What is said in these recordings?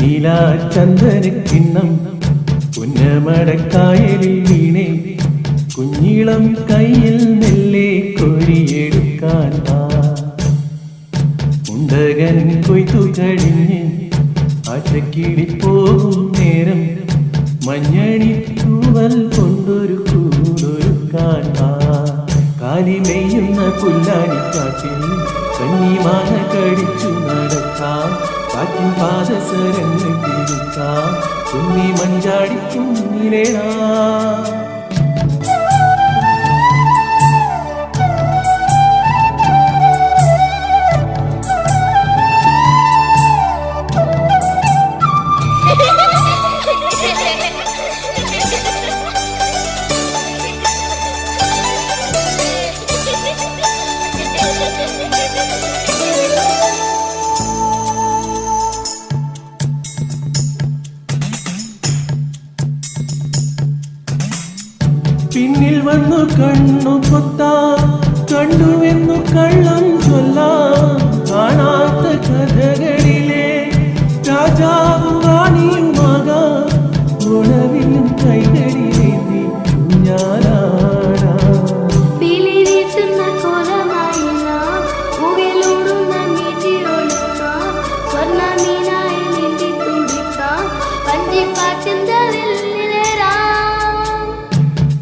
വെണ്ണീല ചന്ദനക്കിണ്ണം പുന്നമടക്കായലിൽ വീണേ കുഞ്ഞിളം കയ്യിൽ മെല്ലെ കോരിയെടുക്കാൻ മുണ്ടകൻ കൊയ്ത്തു കഴിഞ്ഞ് ആറ്റക്കിളി പോകും നേരം മഞ്ഞണി തൂവൽ കൊണ്ടൊരു കൂടൊരുക്കാൻ കാലിമെയ്യുന്ന പുല്ലാനിക്കാട്ടിൽ കന്നിമാന കടിച്ചു നടക്കാം കാറ്റിൻ പാദസരങ്ങൾ തിരുക്കാം കുന്നി മഞ്ചാടിക്കും നിലേടാ പിന്നിൽ വന്നു കണ്ണു പൊത്താം കണ്ടുവെന്നു കള്ളം ചൊല്ലാം കാണാത്ത കഥകളിലെ രാജാവും റാണിയുമാകാം ഉണവിലും കൈകളിലേന്തി ഞാനാടാ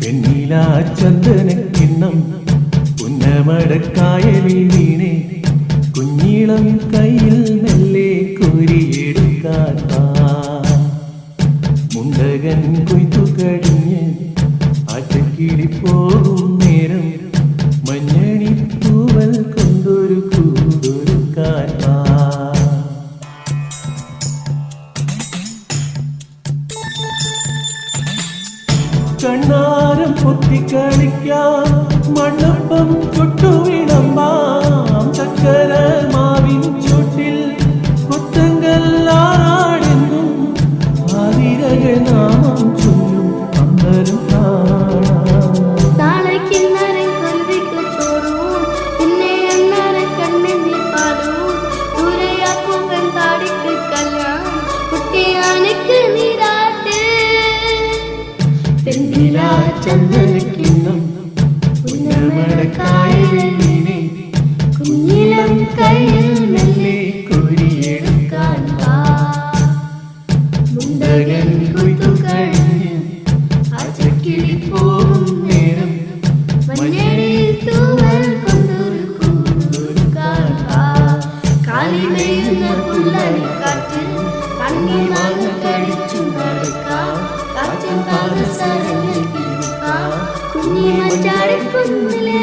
വെണ്ണീല ചന്ദനക്കിണ്ണം പുന്നമടക്കായലിൽ വീണേ കുഞ്ഞിളം കയ്യിൽ മെല്ലെ കോരിയെടുക്കാൻ മുണ്ടകൻ കൊയ്ത്തു കഴിഞ്ഞ് ആറ്റക്കിളി പോകും നേരം മഞ്ഞണി തൂവൽ കൊണ്ടൊരു കൂടൊരുക്കാൻ കണ്ണാരം പൊത്തിക്കളിക്കാം മണ്ണപ്പം ചുട്ടുവിടമ്പാം ചക്കര മാവിൻ ചുട്ടിൽ കൊത്തങ്കല്ലാറാടെന്നും ആതിരകൾ നാമം ചൊല്ലും അമ്പലം വെണ്ണീല ചന്ദനക്കിണ്ണം പുന്നമടക്കായലിൽ വീണേ കുഞ്ഞിളം കയ്യിൽ മെല്ലെ കോരിയെടുക്കാൻ മുണ്ടകൻ കൊയ്ത്തു കഴിഞ്ഞ് ആറ്റക്കിളി പോകും നേരം മഞ്ഞണി തൂവൽ കൊണ്ടൊരു കൂടൊരുക്കാൻ കാലിമെയ്യുന്ന പുല്ലാനിക്കാട്ടിൽ കണ്ണിമാങ്ങ കടിച്ചു നടക്കാം കാറ്റിൻ പാദസരങ്ങൾ തിരുക്കാം കുഞ്ഞി മഞ്ചാടിക്കുന്നിലെ